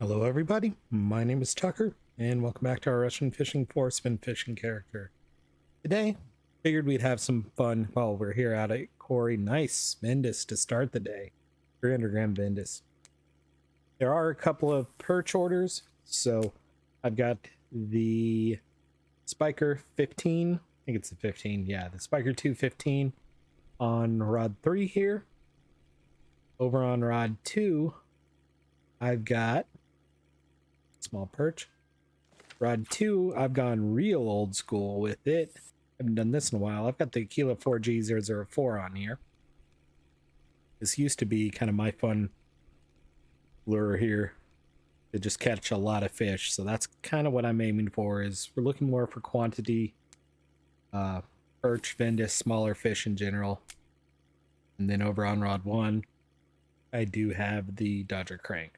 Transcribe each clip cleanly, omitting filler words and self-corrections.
Hello everybody, my name is Tucker, and welcome back to our Russian Fishing for Spin Fishing character. Today, figured we'd have some fun while we're here out at Kurori. Nice vendace to start the day, 300 gram vendace. There are a couple of perch orders, so I've got the Spiker 15, I think it's the 15, yeah, the Spiker 215 on rod 3 here. Over on rod 2, I've got small perch. Rod 2, I've gone real old school with it. I haven't done this in a while. I've got the Kilo 4G004 on here. This used to be kind of my fun lure here to just catch a lot of fish. So that's kind of what I'm aiming for, is we're looking more for quantity, perch, vendace, smaller fish in general. And then over on rod 1, I do have the Dodger crank.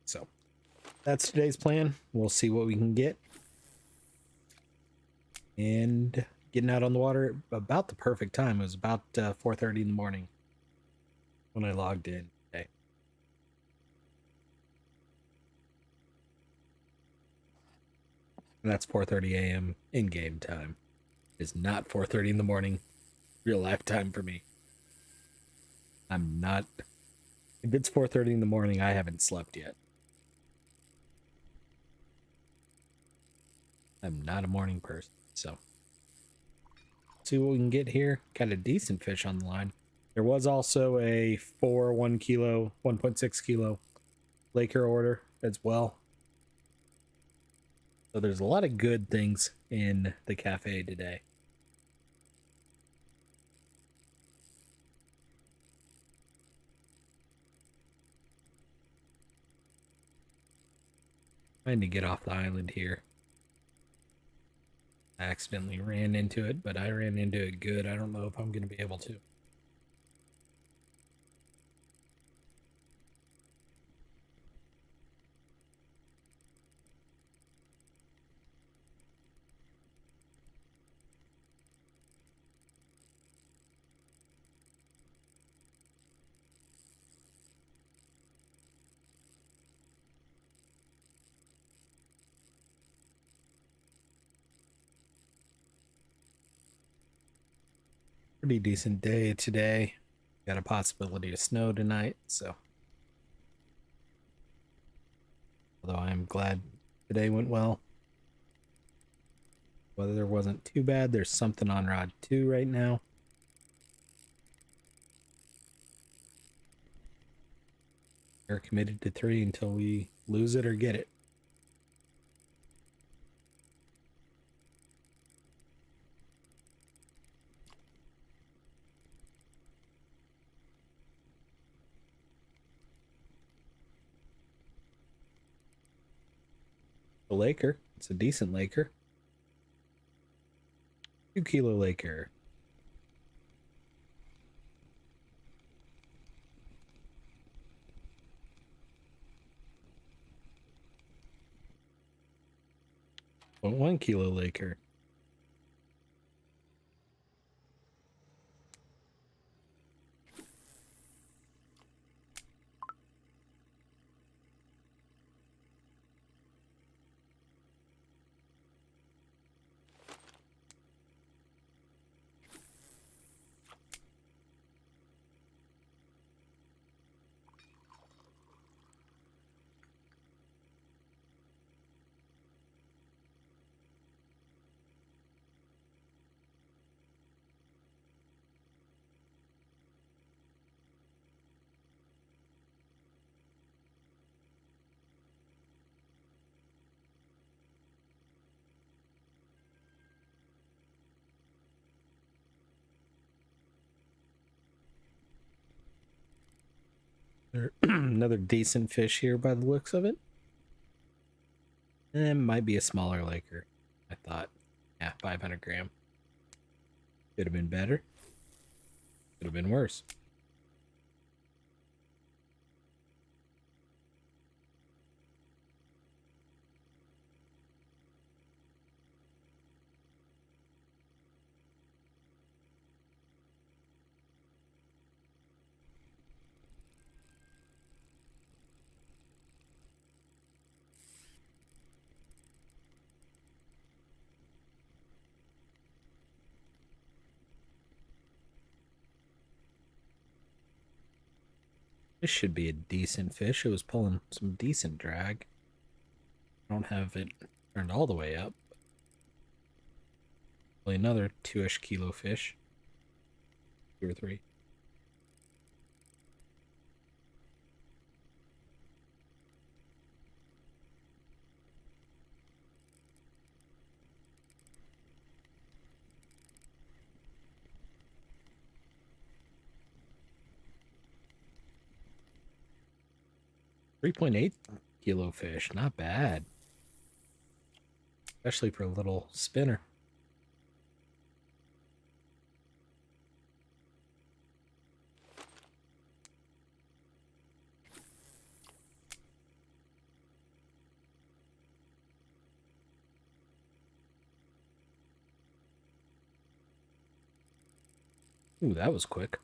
So that's today's plan. We'll see what we can get. And getting out on the water about the perfect time. It was about 4:30 in the morning when I logged in today. And that's 4:30 a.m. in-game time. It's not 4:30 in the morning real life time for me. I'm not... If it's 4:30 in the morning, I haven't slept yet. I'm not a morning person, so see what we can get here. Got a decent fish on the line. There was also a 1 kilo, 1.6 kilo Laker order as well. So there's a lot of good things in the cafe today. Trying to get off the island here. I accidentally ran into it, but I ran into it good. I don't know if I'm going to be able to. Pretty decent day today. Got a possibility of snow tonight, so although I'm glad today went well. Weather wasn't too bad. There's something on rod 2 right now. We're committed to 3 until we lose it or get it. The Laker. It's a decent Laker. 2 kilo Laker. Well, 1 kilo Laker. Another decent fish here by the looks of it. It might be a smaller Laker, I thought. Yeah, 500 gram. Could have been better. Could have been worse. This should be a decent fish. It was pulling some decent drag. I don't have it turned all the way up. Probably another 2-ish kilo fish. 2 or 3. .8 kilo fish, not bad. Especially for a little spinner. Ooh, that was quick.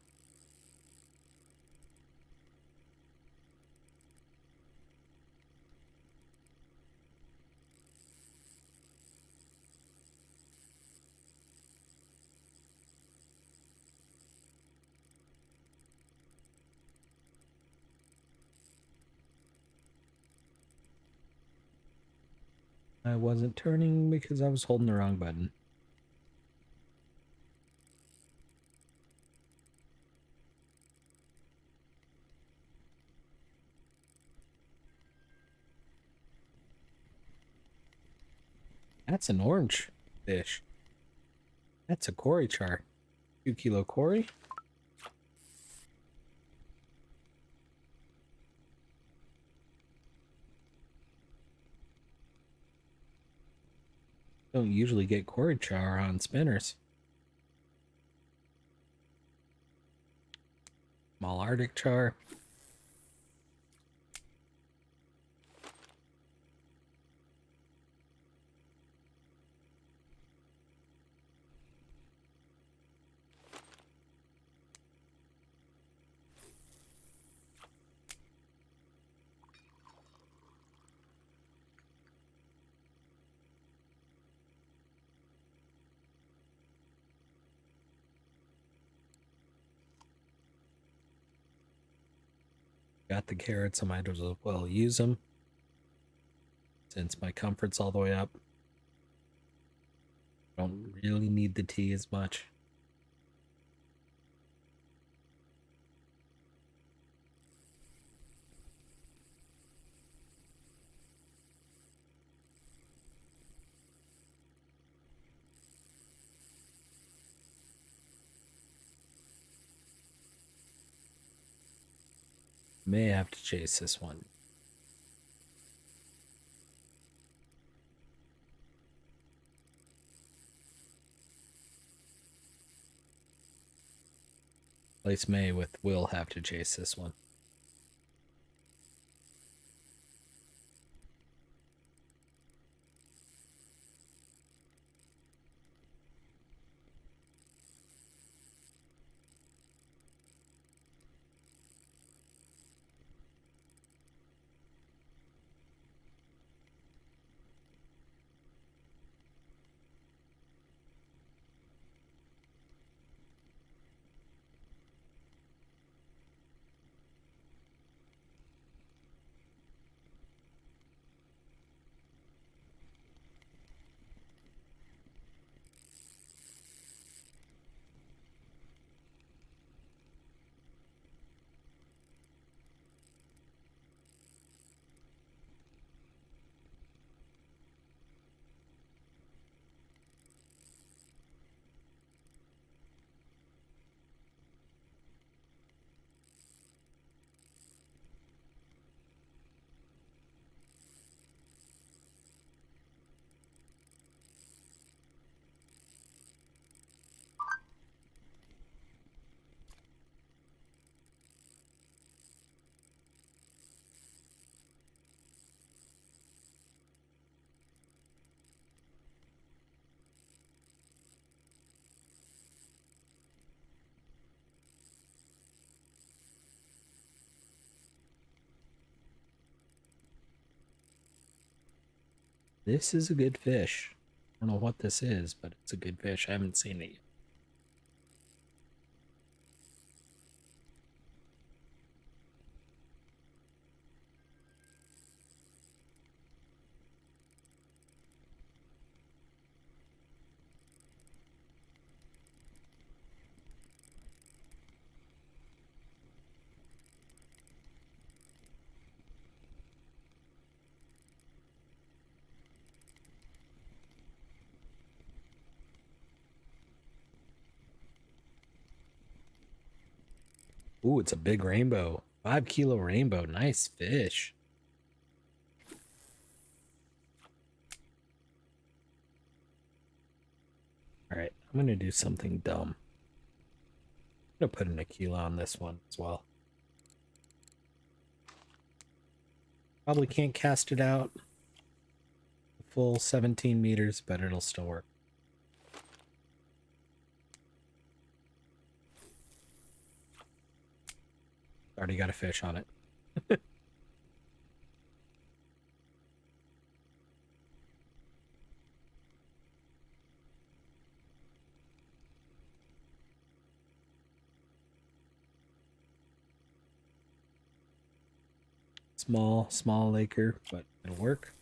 I wasn't turning because I was holding the wrong button. That's an orange fish. That's a Kurori char. 2 kilo Kurori. Don't usually get Kurori char on spinners. Small Arctic char. Got the carrots, I might as well use them. Since my comfort's all the way up. Don't really need the tea as much. May have to chase this one. Place May with will have to chase this one. This is a good fish. I don't know what this is, but it's a good fish. I haven't seen it yet. Ooh, it's a big rainbow. 5 kilo rainbow. Nice fish. All right, I'm gonna do something dumb. I'm gonna put in a kilo on this one as well. Probably can't cast it out full 17 meters, but it'll still work. Already got a fish on it. Small laker, but it'll work.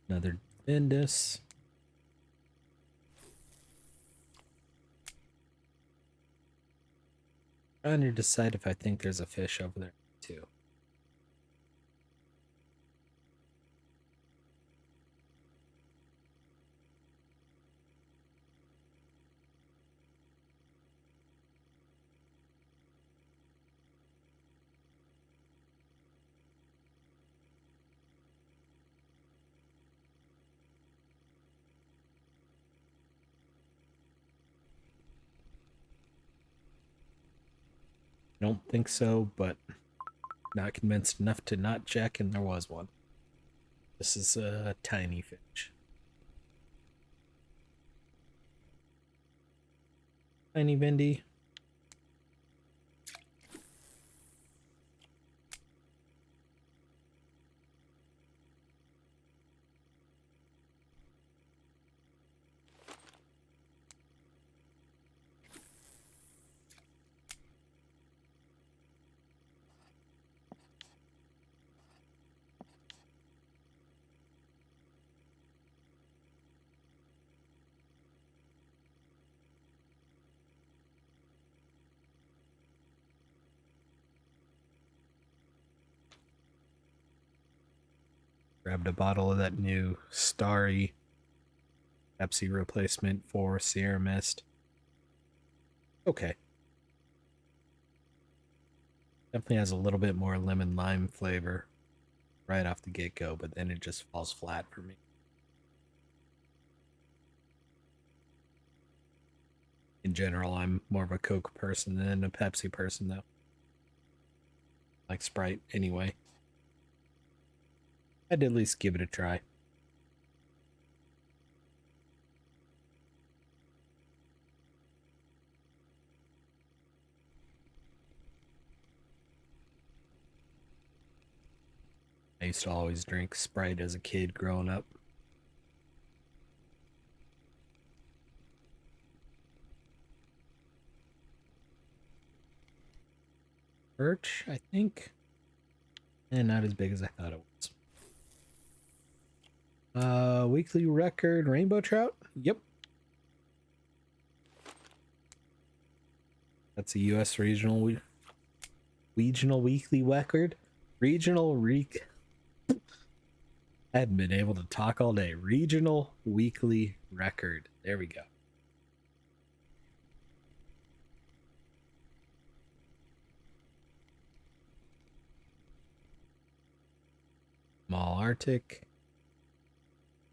Another vendace. Trying to decide if I think there's a fish over there too. I don't think so, but not convinced enough to not check, and there was one. This is a tiny fish. Tiny bendy. Grabbed a bottle of that new starry Pepsi replacement for Sierra Mist. Okay. Definitely has a little bit more lemon lime flavor right off the get-go, but then it just falls flat for me. In general, I'm more of a Coke person than a Pepsi person, though. Like Sprite anyway. I'd at least give it a try. I used to always drink Sprite as a kid growing up. Perch, I think. And not as big as I thought it was. Weekly record rainbow trout. Yep. That's a US regional weekly record. Regional reek. I hadn't been able to talk all day. Regional weekly record. There we go. Small Arctic.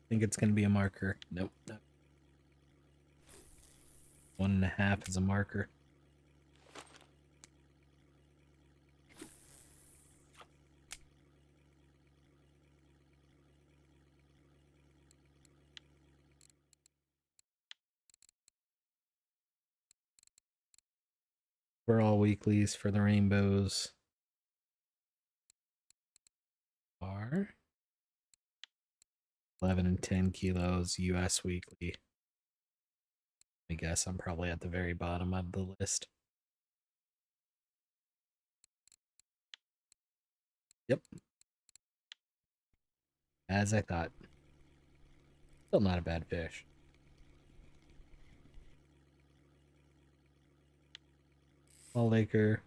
Think it's gonna be a marker. Nope. 1.5 is a marker. For all weeklies for the rainbows are 11 and 10 kilos US weekly. I guess I'm probably at the very bottom of the list. Yep. As I thought. Still not a bad fish. Small laker.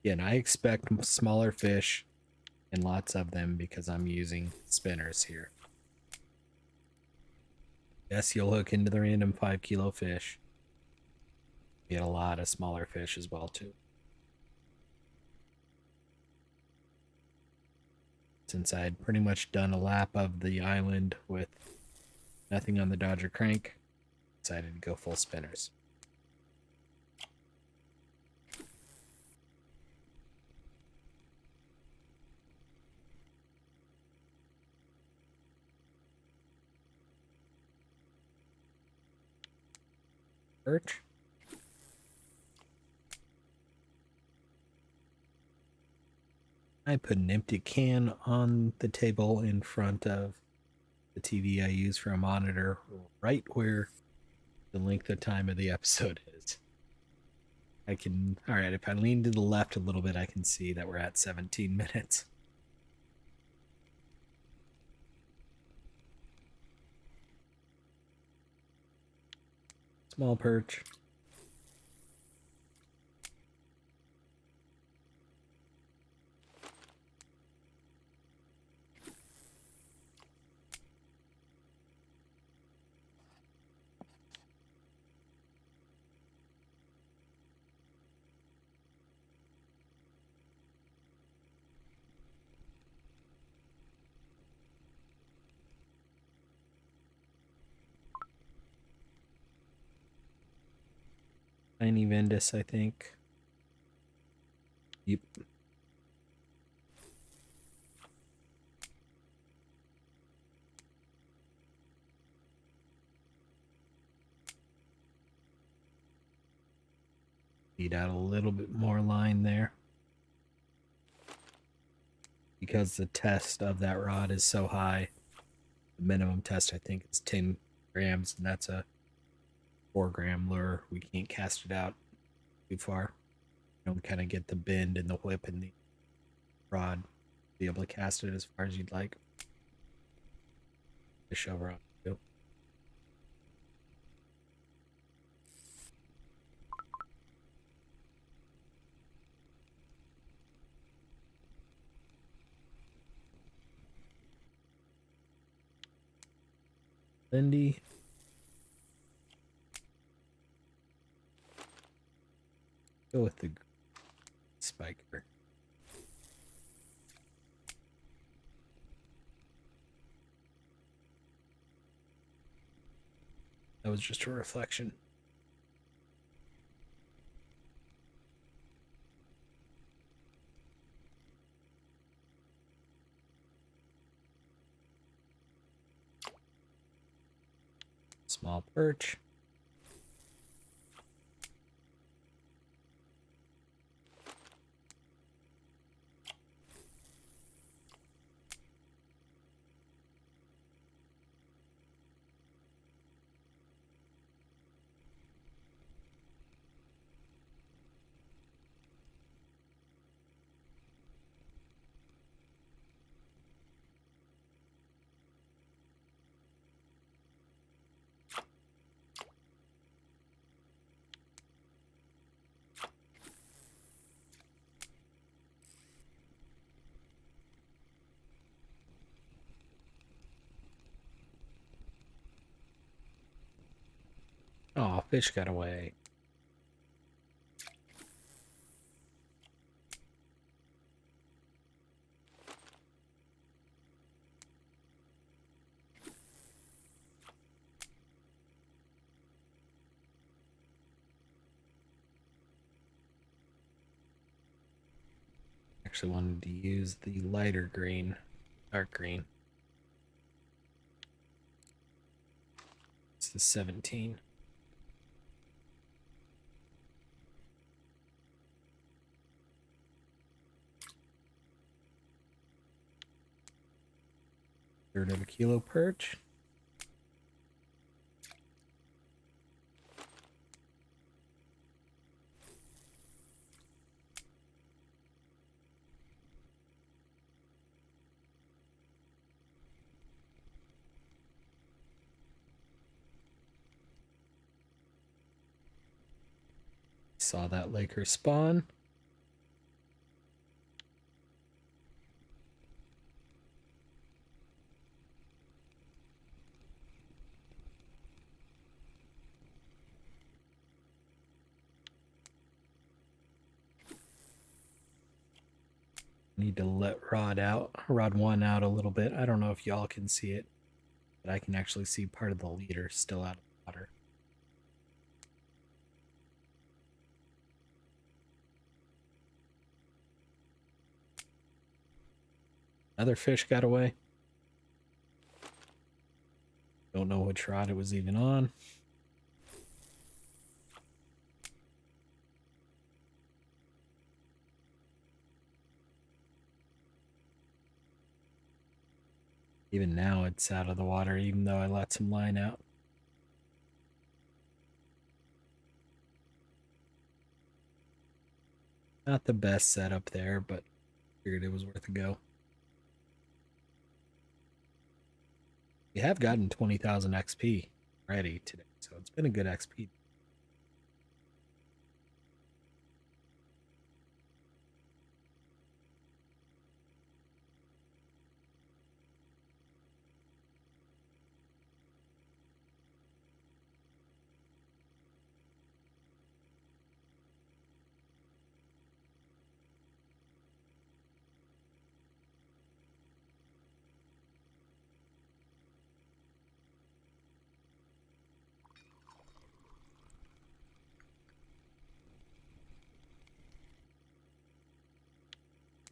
Again, I expect smaller fish and lots of them because I'm using spinners here. Yes, you'll hook into the random 5 kilo fish. Get a lot of smaller fish as well too. Since I'd pretty much done a lap of the island with nothing on the Dodger crank, decided to go full spinners. Perch. I put an empty can on the table in front of the TV I use for a monitor, right where the length of time of the episode is. I can, all right, if I lean to the left a little bit, I can see that we're at 17 minutes. Small perch. Tiny vendace, I think. Yep. Feed out a little bit more line there. Because the test of that rod is so high, the minimum test I think is 10 grams, and that's a 4-gram lure. We can't cast it out too far. You don't kind of get the bend and the whip in the rod to be able to cast it as far as you'd like. Fish over on you. Lindy. Go with the spiker. That was just a reflection. Small perch. Oh, fish got away. Actually wanted to use the lighter green, dark green. It's the 17. Third of a kilo perch. Saw that Laker spawn. Need to let rod one out a little bit. I don't know if y'all can see it, but I can actually see part of the leader still out of the water. Another fish got away. Don't know which rod it was even on. Even now it's out of the water, even though I let some line out. Not the best setup there, but figured it was worth a go. We have gotten 20,000 XP already today, so it's been a good XP.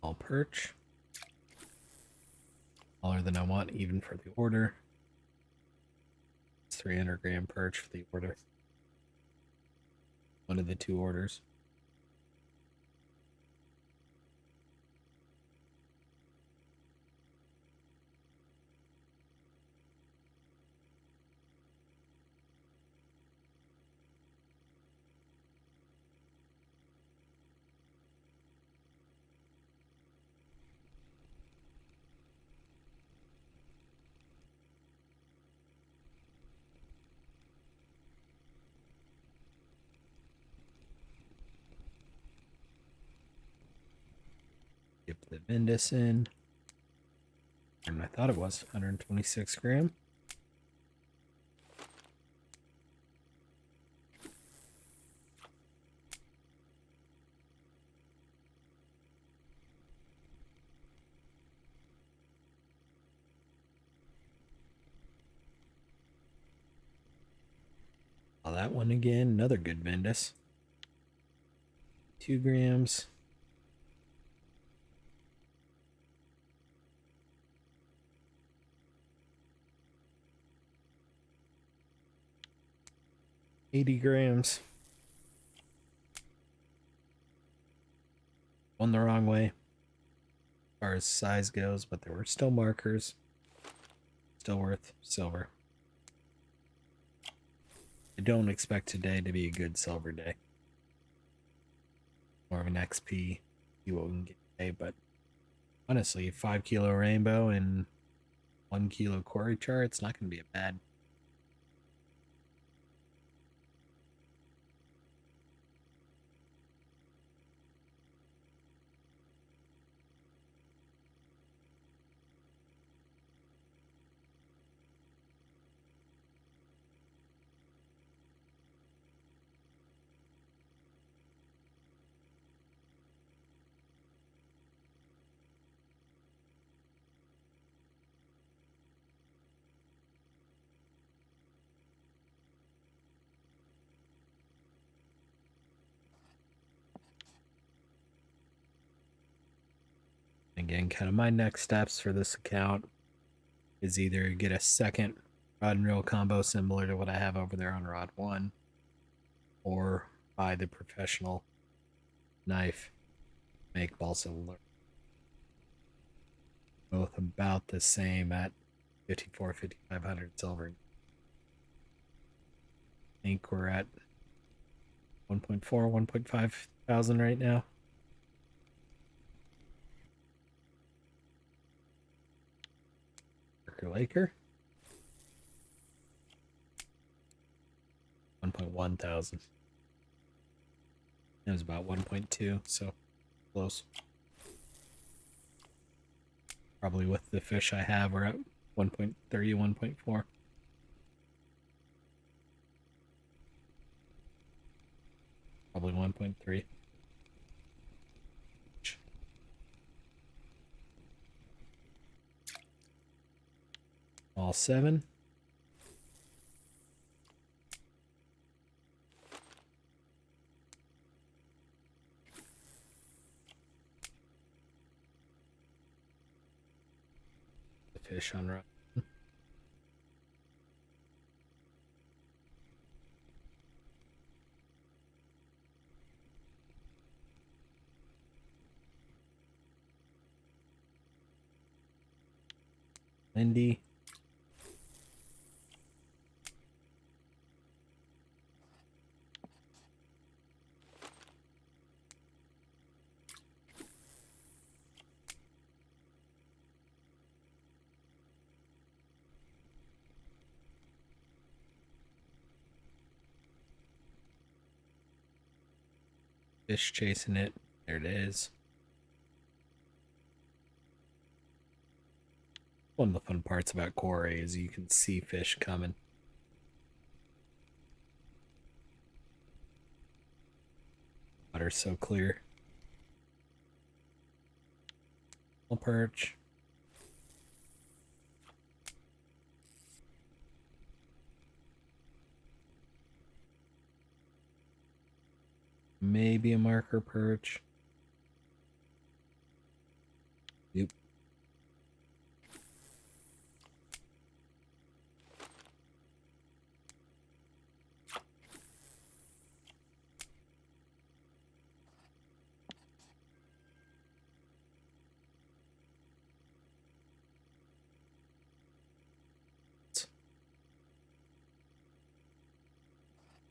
All perch. Smaller than I want, even for the order. It's 300-gram perch for the order. One of the two orders. Dip the vendace in. And I thought it was 126 gram. That one again, another good vendace. 2 grams. $80 grams. One the wrong way as far as size goes, but there were still markers. Still worth silver. I don't expect today to be a good silver day. More of an XP, see what we can get today, but honestly, 5 kilo rainbow and 1 kilo Kurori char, it's not going to be a bad. Again, kind of my next steps for this account is either get a second rod and reel combo similar to what I have over there on rod 1, or buy the professional knife, make balsa lure. Both about the same at 5,500 silver. I think we're at 1.4, 1.5 thousand right now. Laker. 1.1 thousand. It was about 1.2, so close. Probably with the fish I have, we're at 1.30, 1.4. Probably 1.3. All 7. The fish on run. Lindy. Fish chasing it. There it is. One of the fun parts about Kurori is you can see fish coming. Water's so clear. Little perch. Maybe a marker perch. Yep.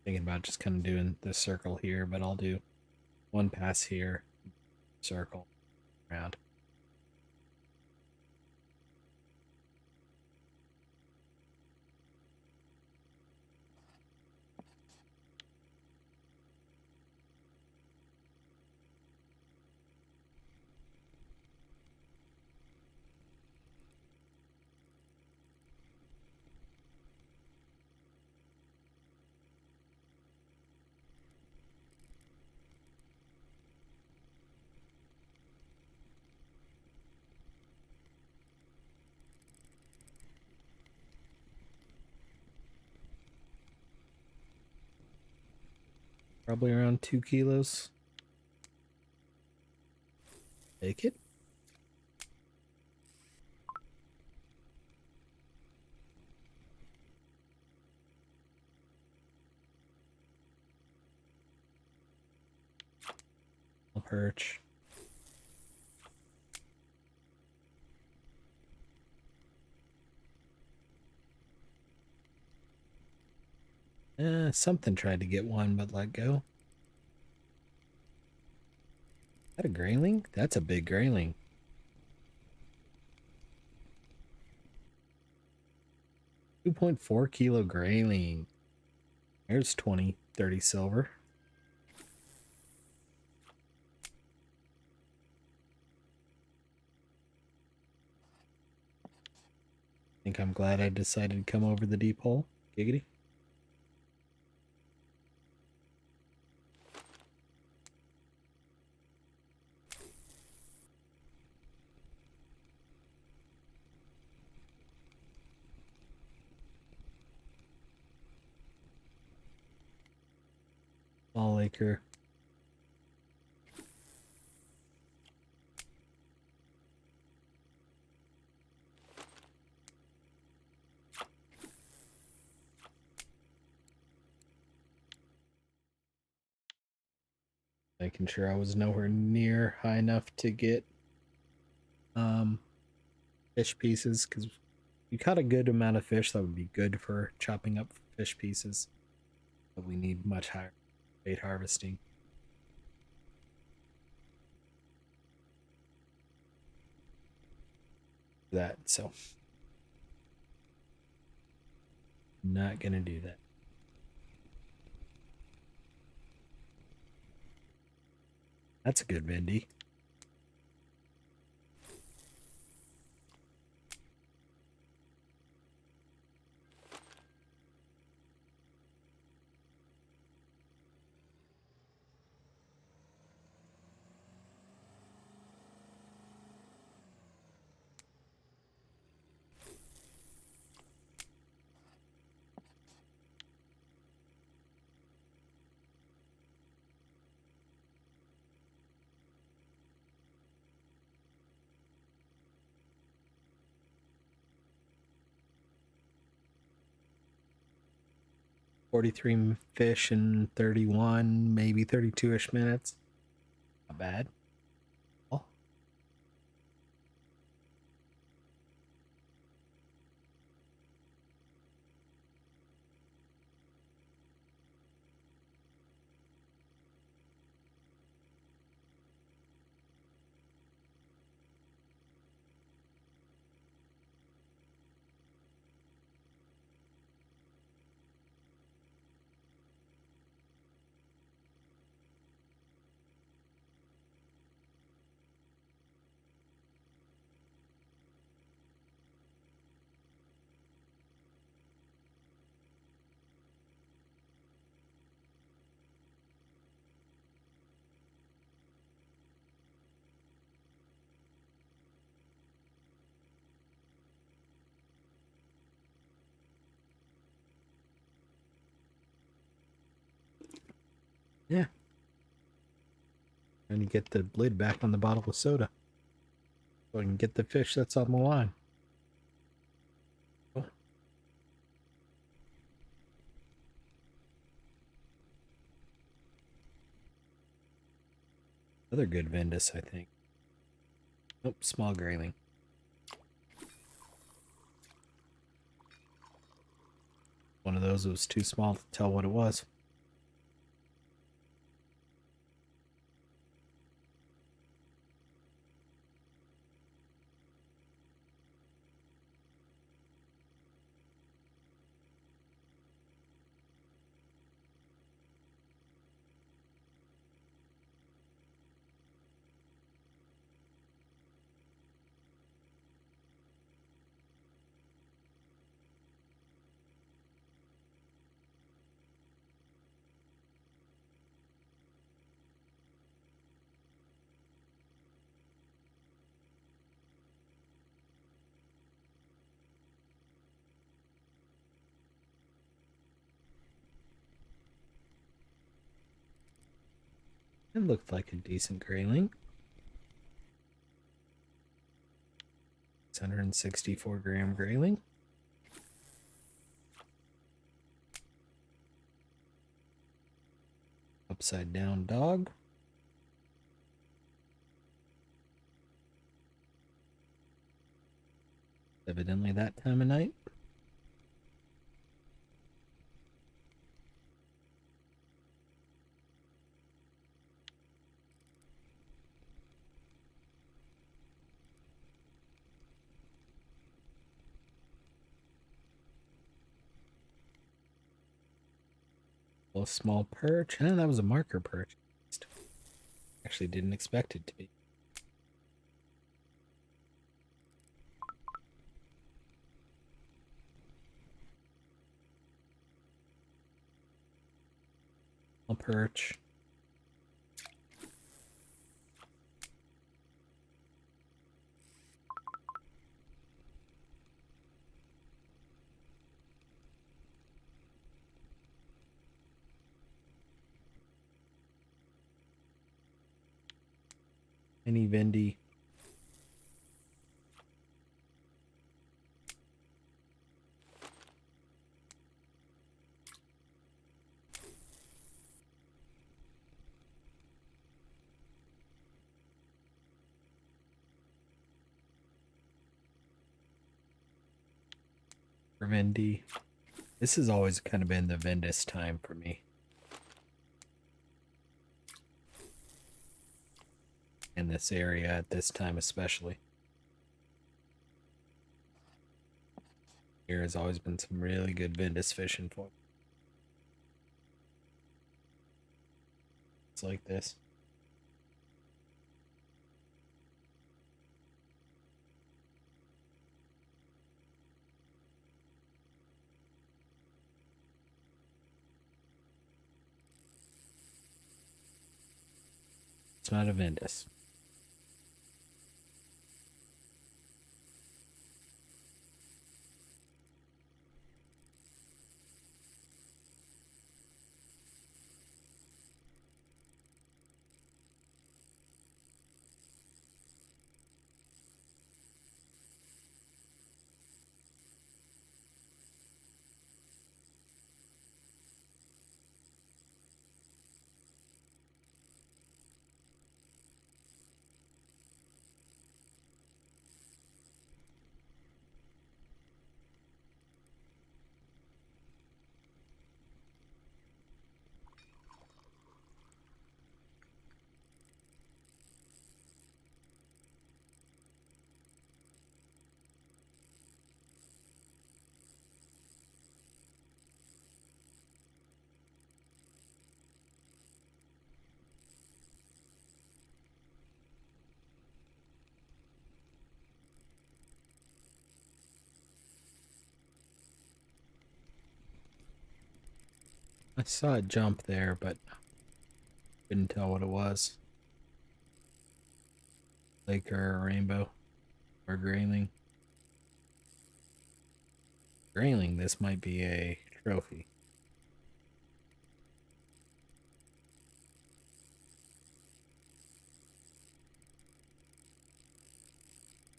Thinking about just kind of doing this circle here, but I'll do one pass here, circle, around. Probably around 2 kilos. Take it. I'll perch. Something tried to get one, but let go. Is that a grayling? That's a big grayling. 2.4 kilo grayling. There's 20, 30 silver. I think I'm glad I decided to come over the deep hole. Giggity. Small acre. Making sure I was nowhere near high enough to get fish pieces, because you caught a good amount of fish that would be good for chopping up fish pieces, but we need much higher bait harvesting. That, so not gonna do that. That's a good Vindy. $43 fish in 31, maybe 32-ish minutes. Not bad. Oh. Yeah. And you get the lid back on the bottle of soda. So I can get the fish that's on the line. Oh. Another good vendace, I think. Nope, small grayling. One of those was too small to tell what it was. It looked like a decent grayling. 664-gram grayling. Upside down dog. Evidently that time of night. A small perch. And that was a marker perch. Actually didn't expect it to be. A perch. Any Vendy. For Vendy. This has always kind of been the vendace time for me. In this area at this time especially. Here has always been some really good vendace fishing for. It's like this. It's not a vendace. I saw a jump there, but couldn't tell what it was. Lake or a rainbow or grayling. Grayling, this might be a trophy.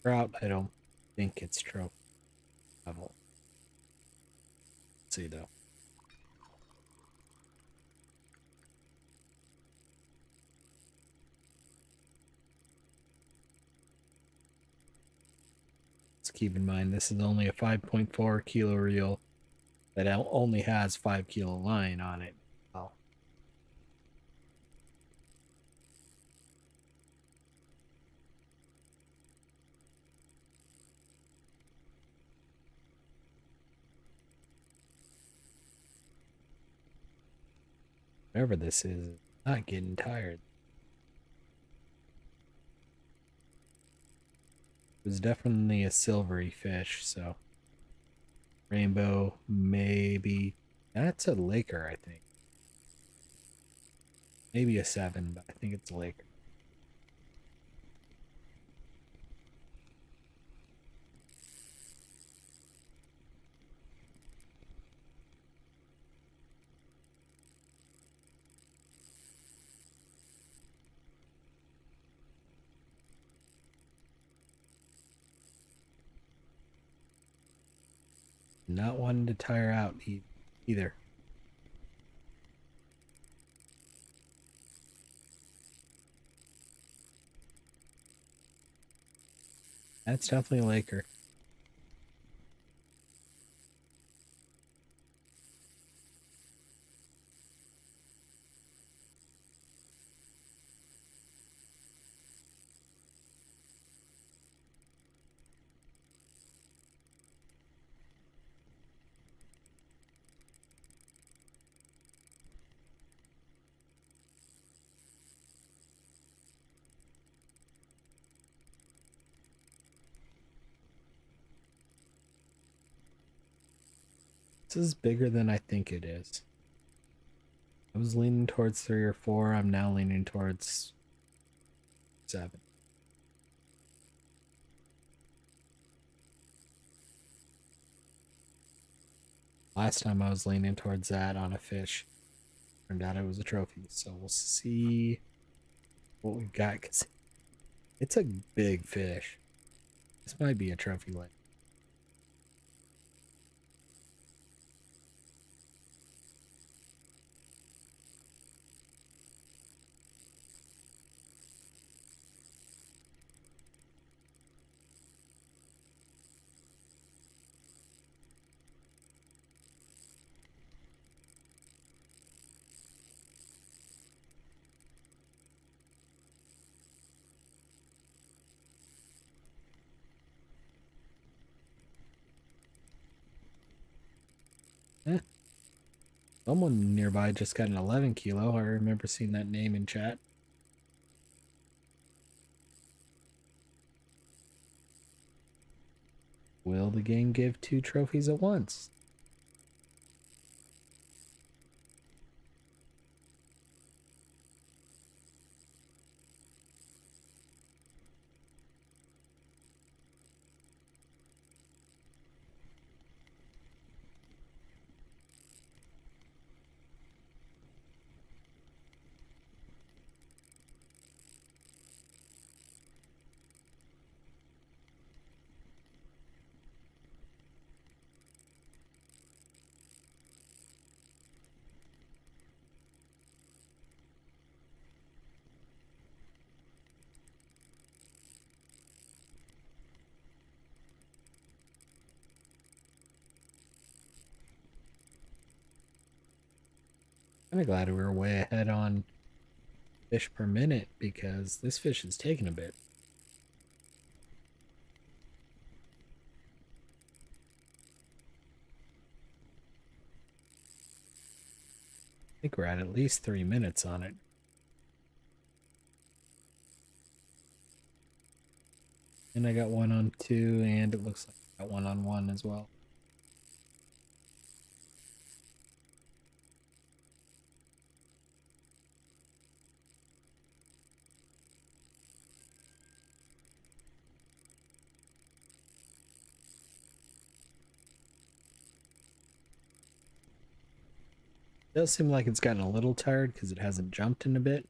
Trout, I don't think it's trophy level. Let's see though. Let's keep in mind this is only a 5.4 kilo reel that only has 5 kilo line on it. Oh. Whatever this is, not getting tired. It was definitely a silvery fish, so rainbow, maybe. That's a Laker, I think. Maybe a 7, but I think it's a Laker. Not wanting to tire out either. That's definitely a Laker. This is bigger than I think it is. I was leaning towards 3 or 4. I'm now leaning towards 7. Last time I was leaning towards that on a fish. Turned out it was a trophy. So we'll see what we got, because it's a big fish. This might be a trophy leg. Eh. Someone nearby just got an 11 kilo. I remember seeing that name in chat. Will the game give 2 trophies at once? Kind of glad we were way ahead on fish per minute because this fish is taking a bit. I think we're at least 3 minutes on it. And I got one on 2, and it looks like I got one on 1 as well. It does seem like it's gotten a little tired because it hasn't jumped in a bit.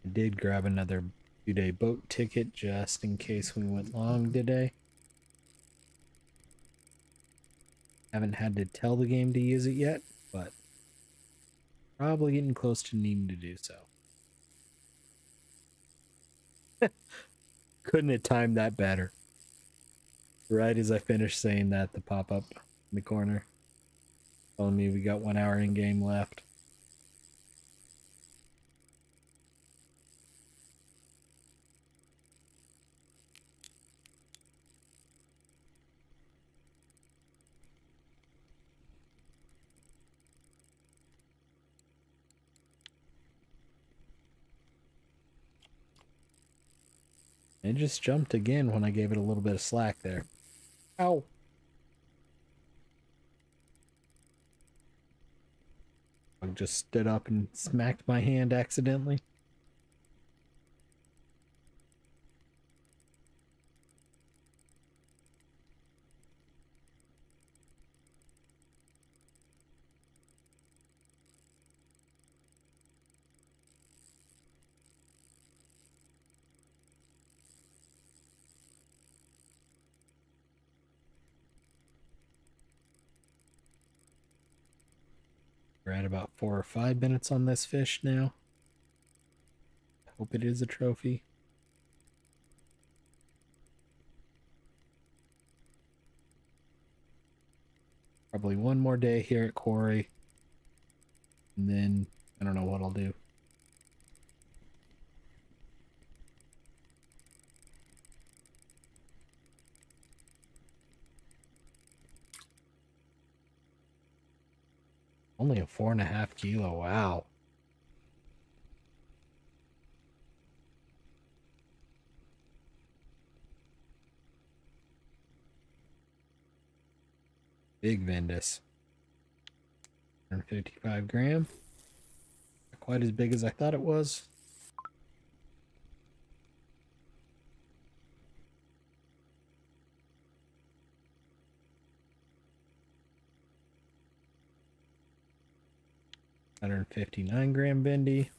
I did grab another 2-day boat ticket just in case we went long today. Haven't had to tell the game to use it yet, but probably getting close to needing to do so. Couldn't have timed that better. Right as I finished saying that, the pop-up in the corner telling me we got 1 hour in game left. It just jumped again when I gave it a little bit of slack there. Ow! I just stood up and smacked my hand accidentally. We're at about 4 or 5 minutes on this fish now. Hope it is a trophy. Probably one more day here at Kurori, and then I don't know what I'll do. Only a 4.5 kilo, wow. Big vendace. 155 gram. Not quite as big as I thought it was. $159 bendy.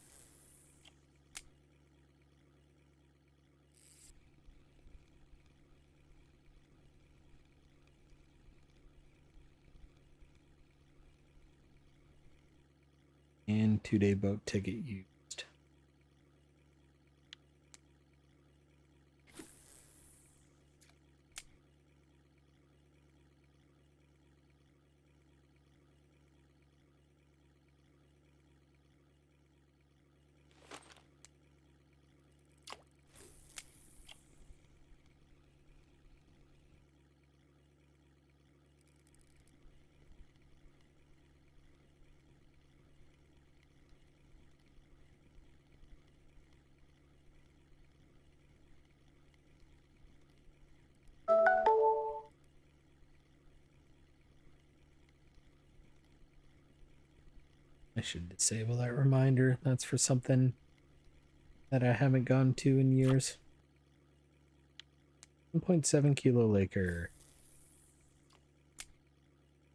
And 2-day boat ticket used. should disable that reminder. That's for something that I haven't gone to in years. 1.7 kilo Laker.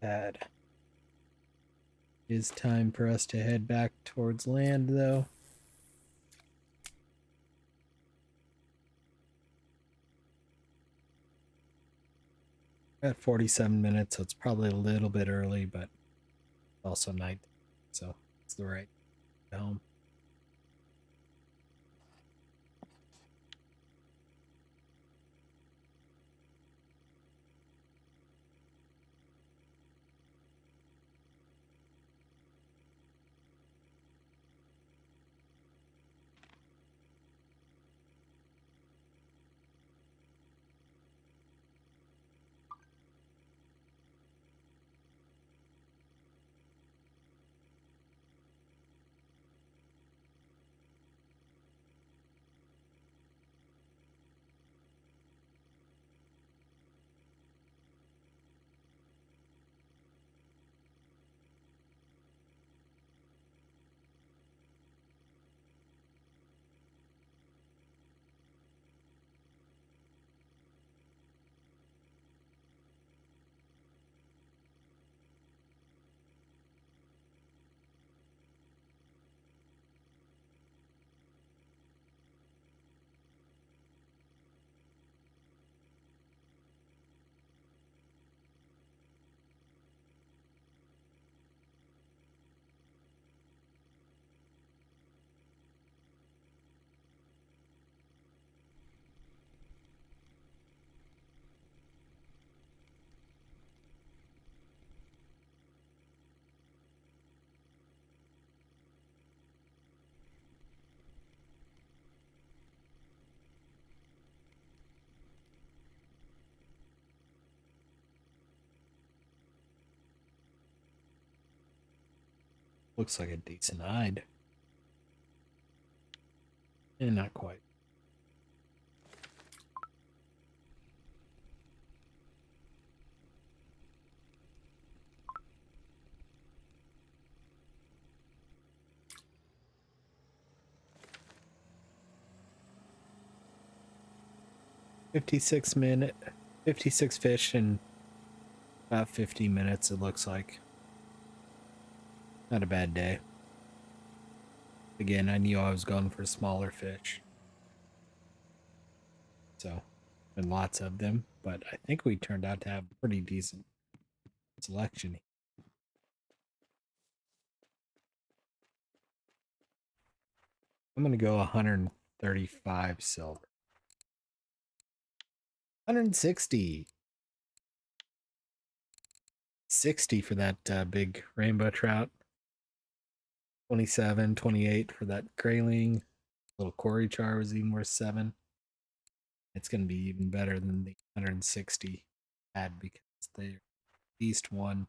Bad. It is time for us to head back towards land, though. At 47 minutes, so it's probably a little bit early, but also night, so it's the right home. Looks like a decent hide. And not quite. .56 fish in about 50 minutes, it looks like. Not a bad day. Again, I knew I was going for smaller fish. So, and lots of them, but I think we turned out to have a pretty decent selection. I'm going to go 135 silver. 160. 60 for that big rainbow trout. 27, 28 for that grayling. Little Kurori char was even worth 7. It's going to be even better than the 160 had because they at least one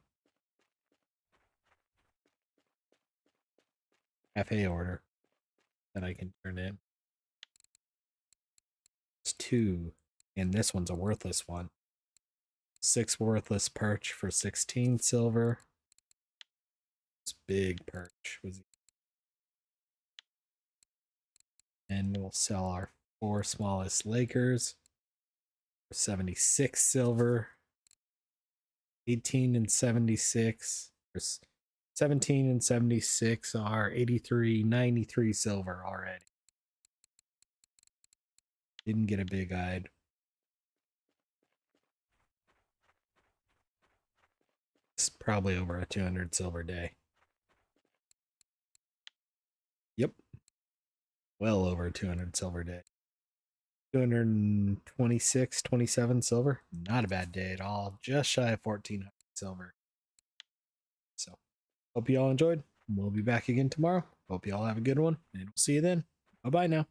cafe order that I can turn in. It's 2, and this one's a worthless one. 6 worthless perch for 16 silver. This big perch was, and we'll sell our 4 smallest Lakers for 76 silver. 18 and 76. 17 and 76 are 83, 93 silver already. Didn't get a big eyed. It's probably over a 200 silver day. Yep. Well over a 200 silver day. 226, 27 silver. Not a bad day at all. Just shy of 1400 silver. So, hope you all enjoyed. We'll be back again tomorrow. Hope you all have a good one, and we'll see you then. Bye-bye now.